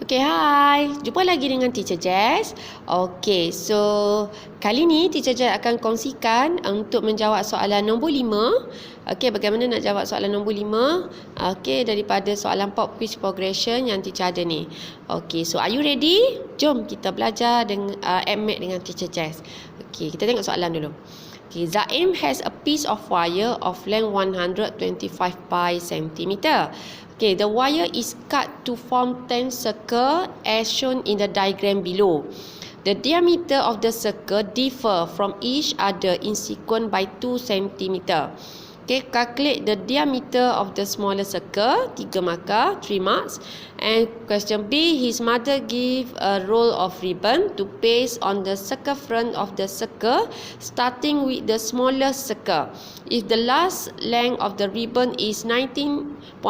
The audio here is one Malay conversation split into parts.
Okay, hai. Jumpa lagi dengan Teacher Jess. Okay, so kali ni Teacher Jess akan kongsikan untuk menjawab soalan nombor 5. Okay, bagaimana nak jawab soalan nombor 5? Okay, daripada soalan pop quiz progression yang Teacher ada ni. Okay, so are you ready? Jom kita belajar dengan math dengan Teacher Jess. Okay, kita tengok soalan dulu. Okay, Zaim has a piece of wire of length 125 pi centimeter. Okay, the wire is cut to form 10 circles as shown in the diagram below. The diameter of the circle differ from each other in sequence by 2 cm. Okay, calculate the diameter of the smaller circle, 3 markah, 3 marks. And question B, his mother give a roll of ribbon to paste on the circumference of the circle, starting with the smallest circle. If the last length of the ribbon is 19.5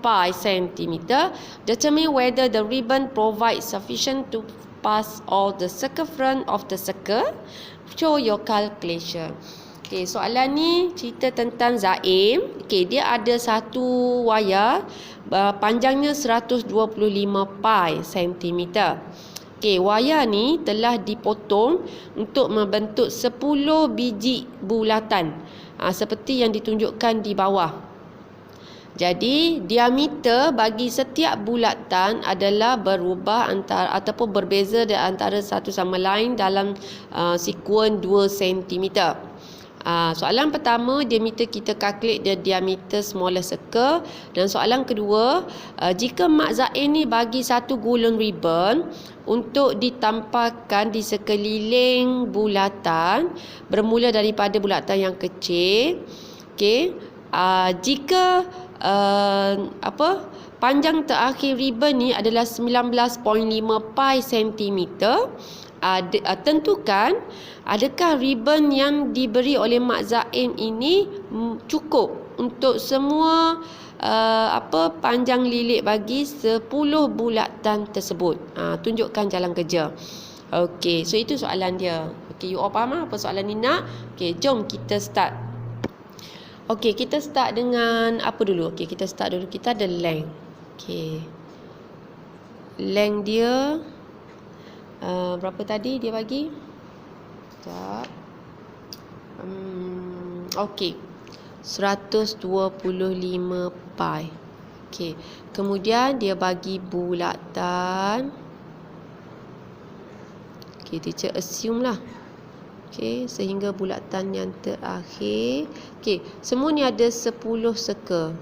pi centimeter, determine whether the ribbon provides sufficient to pass all the circumference of the circle. Show your calculation. Okay, soalan ni cerita tentang Zaim. Okay, dia ada satu wayar panjangnya 125 pi centimeter. Okay, wayar ni telah dipotong untuk membentuk 10 biji bulatan. Seperti yang ditunjukkan di bawah. Jadi, diameter bagi setiap bulatan adalah berubah ataupun berbeza di antara satu sama lain dalam sekuen 2 cm. Soalan pertama, diameter kita calculate the diameter smaller circle. Dan soalan kedua, jika Mak Zaim ni bagi satu gulung ribbon untuk ditampakkan di sekeliling bulatan bermula daripada bulatan yang kecil. Okay, jika panjang terakhir ribbon ni adalah 19.5 pi centimeter, tentukan adakah ribbon yang diberi oleh Mak Zaim ini cukup untuk semua panjang lilit bagi 10 bulatan tersebut. Tunjukkan jalan kerja. Okey, so itu soalan dia. Okey, you all faham apa soalan ni nak? Okey, jom kita start. Okey, kita start dengan apa dulu? Okey, kita start dulu. Kita ada length. Okey. Length dia berapa tadi dia bagi? Sekejap. Okey. 125 pi. Okey. Kemudian dia bagi bulatan. Okey, teacher assume lah. Okey, sehingga bulatan yang terakhir. Okey, semua ni ada 10 circle.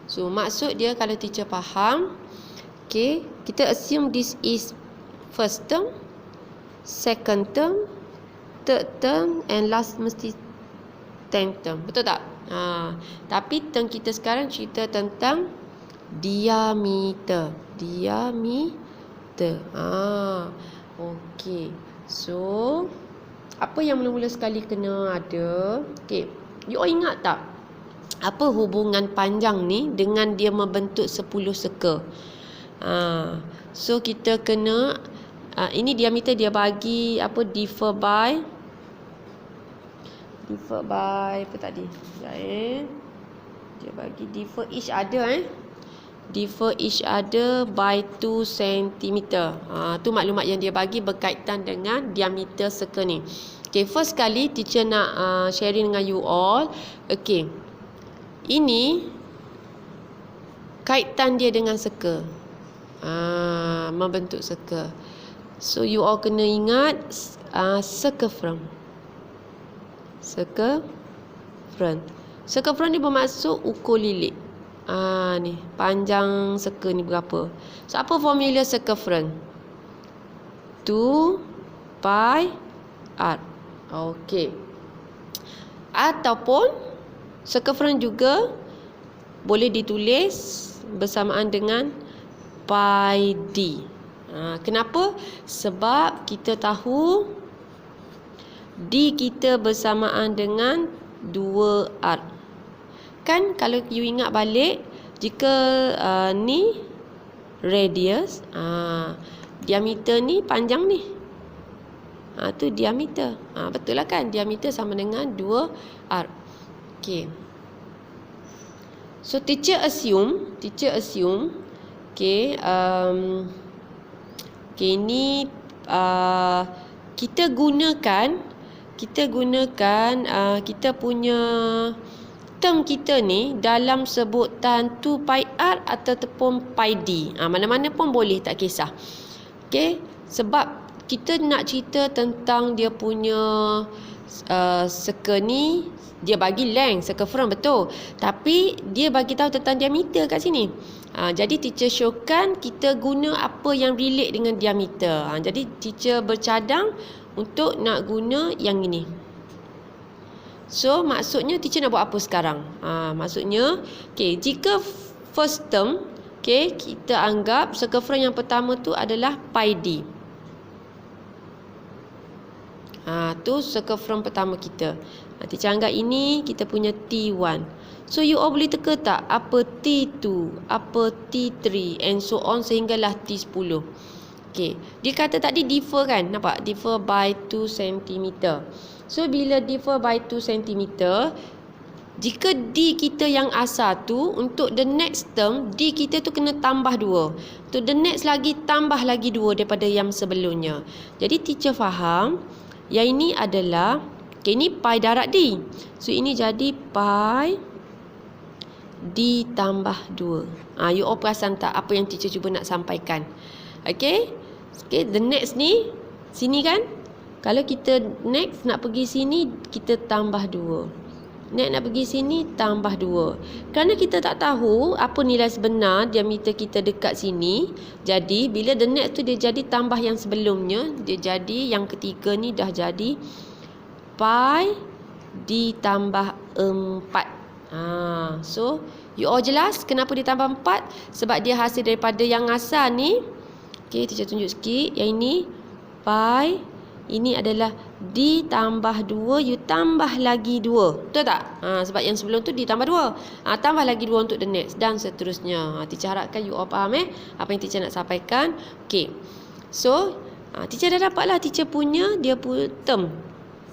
So, maksud dia kalau teacher faham, okey, kita assume this is first term, second term, third term and last mesti 10th term. Betul tak? Tapi term kita sekarang cerita tentang diameter. Okey. So, apa yang mula-mula sekali kena ada? Okey. You all ingat tak? Apa hubungan panjang ni dengan dia membentuk 10 circle? So, kita kena ini diameter dia bagi differ by apa tadi? Dia bagi differ each other differ each other by 2 cm. Tu maklumat yang dia bagi berkaitan dengan diameter circle ni. Okay, first kali teacher nak sharing dengan you all. Okay, ini kaitan dia dengan circle. Membentuk circle. So you all kena ingat circumference. Circumference ni bermaksud ukur lilit. Ni panjang circle ni berapa? So apa formula circumference? 2 pi r. Okey. Ataupun circumference juga boleh ditulis bersamaan dengan pi d. Kenapa? Sebab kita tahu D kita bersamaan dengan 2R. Kan kalau you ingat balik, jika ni radius, diameter ni panjang ni. Tu diameter. Betul lah kan? Diameter sama dengan 2R. Okey. So teacher assume Okay, ini kita gunakan kita punya term kita ni dalam sebutan 2 pi r ataupun pi d. Mana-mana pun boleh, tak kisah. Okay, sebab kita nak cerita tentang dia punya circle ni, dia bagi length circumference betul, tapi dia bagi tahu tentang diameter kat sini. Jadi teacher showkan kita guna apa yang relate dengan diameter. Jadi teacher bercadang untuk nak guna yang ini. So maksudnya teacher nak buat apa sekarang? Maksudnya jika first term, kita anggap circumference yang pertama tu adalah pi d. Tu circumference pertama kita. Teacher anggap ini kita punya T1. So you all boleh teka tak apa T2, apa T3 and so on sehinggalah T10. Dia kata tadi differ kan? Nampak? Differ by 2 cm. So bila differ by 2 cm, jika D kita yang asal tu, untuk the next term D kita tu kena tambah 2. Untuk the next lagi tambah lagi 2 daripada yang sebelumnya. Jadi teacher faham yang ini adalah ini pi darab D. So ini jadi pi D tambah 2. You all perasan tak apa yang teacher cuba nak sampaikan? The next ni sini kan? Kalau kita next nak pergi sini, kita tambah 2. Next nak pergi sini, tambah 2. Kerana kita tak tahu apa nilai sebenar diameter kita dekat sini, jadi bila the next tu dia jadi tambah yang sebelumnya, dia jadi yang ketiga ni dah jadi pi ditambah 4. So you all jelas kenapa ditambah 4? Sebab dia hasil daripada yang asal ni. Teacher tunjuk sikit. Yang ini pi, ini adalah D tambah 2, you tambah lagi 2. Betul tak? Sebab yang sebelum tu D tambah 2. Tambah lagi 2 untuk the next dan seterusnya. Teacher harapkan you all faham apa yang teacher nak sampaikan. So teacher dah dapatlah teacher punya dia punya term.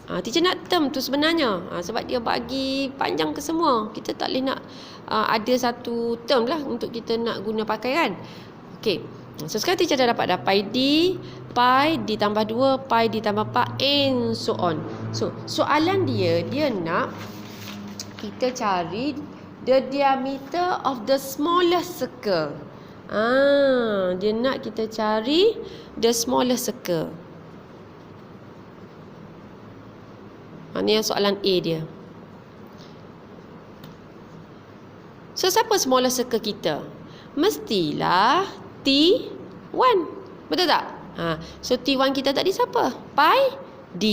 Teacher nak term tu sebenarnya. Sebab dia bagi panjang ke semua. Kita tak boleh nak ada satu term lah untuk kita nak guna pakai kan. So sekarang teacher dah dapat pi ditambah 2, pi ditambah 4 and so on. So soalan dia nak kita cari the diameter of the smallest circle. Dia nak kita cari the smallest circle. Ini yang soalan A dia. So siapa smallest circle kita? Mestilah T1. Betul tak? So T1 kita tadi siapa? Pi D.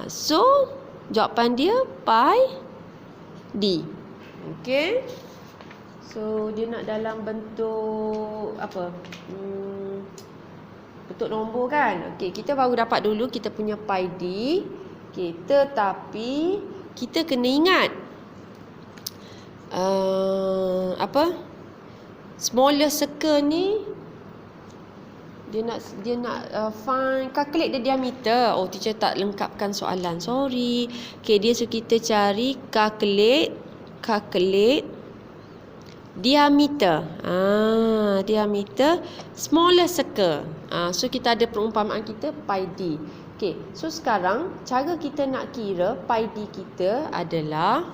So jawapan dia pi D. So dia nak dalam bentuk apa? Bentuk nombor kan? Kita baru dapat dulu kita punya pi D. Tetapi kita kena ingat smallest circle ni dia nak find calculate the diameter. Teacher tak lengkapkan soalan, sorry. Dia suruh kita cari calculate diameter. Diameter smallest circle. So kita ada perumpamaan kita pi D. So sekarang cara kita nak kira pi D kita adalah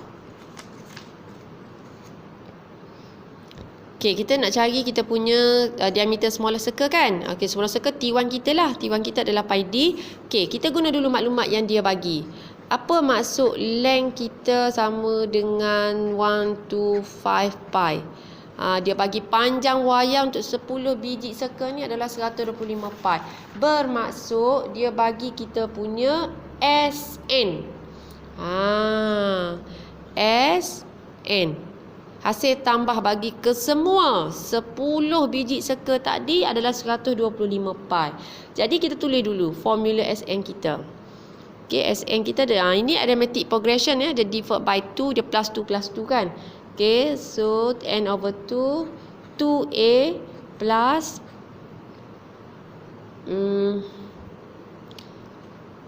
kita nak cari kita punya diameter smallest circle kan. Smallest circle T1 kita lah. T1 kita adalah pi D. Kita guna dulu maklumat yang dia bagi. Apa maksud length kita sama dengan 125 pi? Dia bagi panjang wayar untuk 10 biji circle ni adalah 125 pi. Bermaksud dia bagi kita punya SN. SN. Hasil tambah bagi ke semua 10 biji circle tadi adalah 125 pi. Jadi kita tulis dulu formula SN kita. SN kita ada ini arithmetic progression dia divide by 2, dia plus 2 kan. So n over 2 2a plus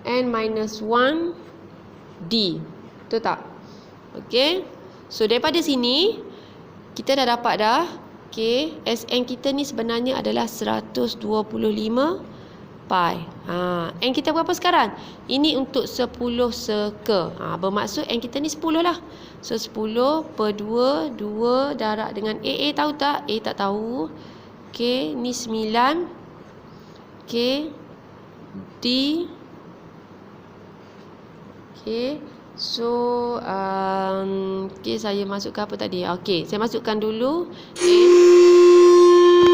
n minus 1 d. Betul tak? So daripada sini kita dah dapat dah Okey, Sn kita ni sebenarnya adalah 125 pi. N kita berapa sekarang? Ini untuk 10 seka. Bermaksud N kita ni 10 lah. So 10 per 2, 2 darab dengan A tahu tak? A tak tahu. Okey, ni 9. Okey. D. Okey. So, okey, saya masukkan apa tadi? Okey, saya masukkan dulu N